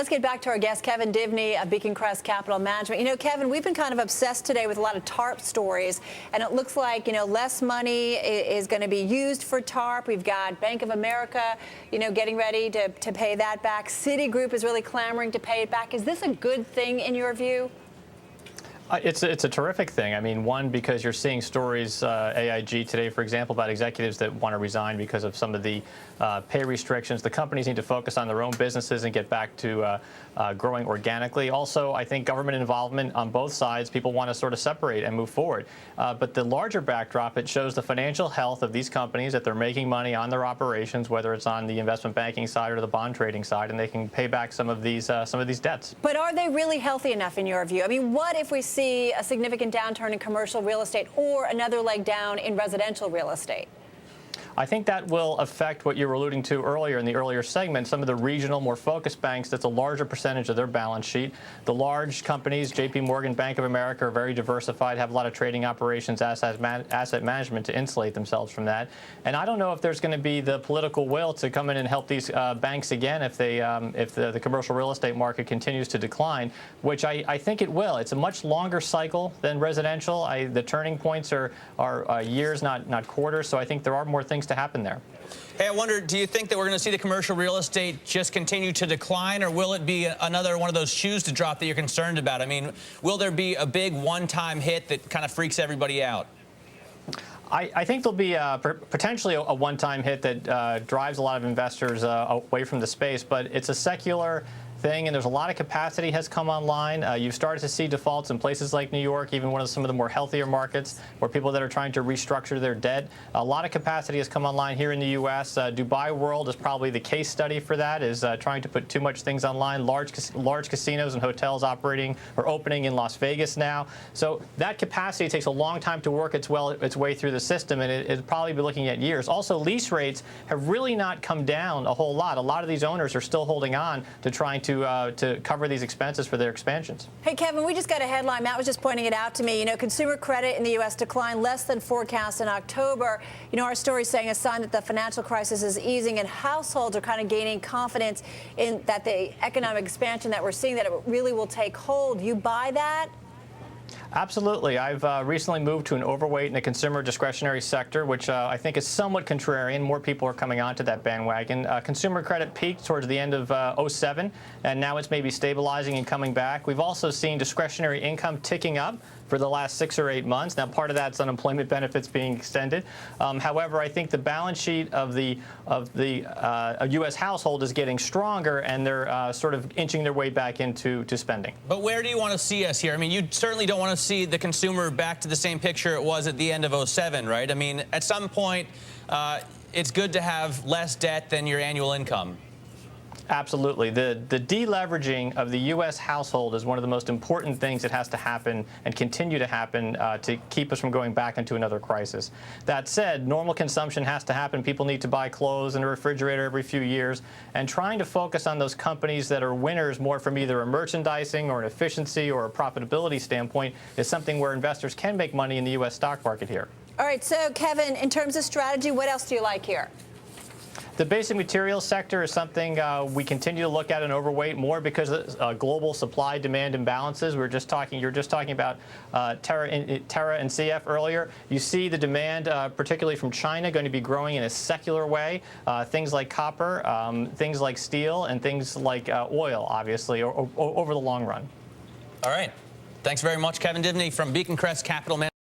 Let's get back to our guest, Kevin Divney of Beaconcrest Capital Management. You know, Kevin, we've been kind of obsessed today with a lot of TARP stories, and it looks like, less money is going to be used for TARP. We've got Bank of America, getting ready to pay that back. Citigroup is really clamoring to pay it back. Is this a good thing in your view? It's a terrific thing. I mean, one, because you're seeing stories, AIG today, for example, about executives that want to resign because of some of the pay restrictions. The companies need to focus on their own businesses and get back to growing organically. Also, I think government involvement on both sides, people want to sort of separate and move forward. But the larger backdrop, it shows the financial health of these companies, that they're making money on their operations, whether it's on the investment banking side or the bond trading side, and they can pay back some of these debts. But are they really healthy enough in your view? I mean, what if we see a significant downturn in commercial real estate or another leg down in residential real estate? I think that will affect what you were alluding to earlier in the earlier segment. Some of the regional, more focused banks, that's a larger percentage of their balance sheet. The large companies, JP Morgan, Bank of America, are very diversified, have a lot of trading operations, asset management to insulate themselves from that. And I don't know if there's going to be the political will to come in and help these banks again if the commercial real estate market continues to decline, which I think it will. It's a much longer cycle than residential. The turning points are years, not quarters. So I think there are more things to happen there. Hey, I wonder, do you think that we're going to see the commercial real estate just continue to decline, or will it be another one of those shoes to drop that you're concerned about? I mean, will there be a big one-time hit that kind of freaks everybody out? I think there'll be potentially a one-time hit that drives a lot of investors away from the space, but it's a secular thing, and there's a lot of capacity has come online. You've started to see defaults in places like New York, even some of the more healthier markets, where people that are trying to restructure their debt. A lot of capacity has come online here in the U.S. Dubai World is probably the case study for that, is trying to put too much things online. Large casinos and hotels opening in Las Vegas now. So that capacity takes a long time to work its way through the system, and it'll probably be looking at years. Also, lease rates have really not come down a whole lot. A lot of these owners are still holding on to trying to cover these expenses for their expansions. Hey, Kevin, we just got a headline. Matt was just pointing it out to me. Consumer credit in the U.S. declined less than forecast in October. Our story is saying a sign that the financial crisis is easing and households are kind of gaining confidence in that the economic expansion that we're seeing, that it really will take hold. You buy that? Absolutely. I've recently moved to an overweight in the consumer discretionary sector, which I think is somewhat contrarian. More people are coming onto that bandwagon. Consumer credit peaked towards the end of '07, and now it's maybe stabilizing and coming back. We've also seen discretionary income ticking up for the last 6 or 8 months. Now, part of that's unemployment benefits being extended. However, I think the balance sheet of the U.S. household is getting stronger, and they're sort of inching their way back into spending. But where do you want to see us here? I mean, you certainly don't want to see the consumer back to the same picture it was at the end of '07, right? I mean, at some point, it's good to have less debt than your annual income. Absolutely. The deleveraging of the U.S. household is one of the most important things that has to happen and continue to happen to keep us from going back into another crisis. That said, normal consumption has to happen. People need to buy clothes and a refrigerator every few years. And trying to focus on those companies that are winners more from either a merchandising or an efficiency or a profitability standpoint is something where investors can make money in the U.S. stock market here. All right. So, Kevin, in terms of strategy, what else do you like here? The basic materials sector is something we continue to look at and overweight more because of global supply-demand imbalances. You were just talking about Terra and CF earlier. You see the demand, particularly from China, going to be growing in a secular way. Things like copper, things like steel, and things like oil, obviously, over the long run. All right. Thanks very much, Kevin Divney from Beaconcrest Capital Management.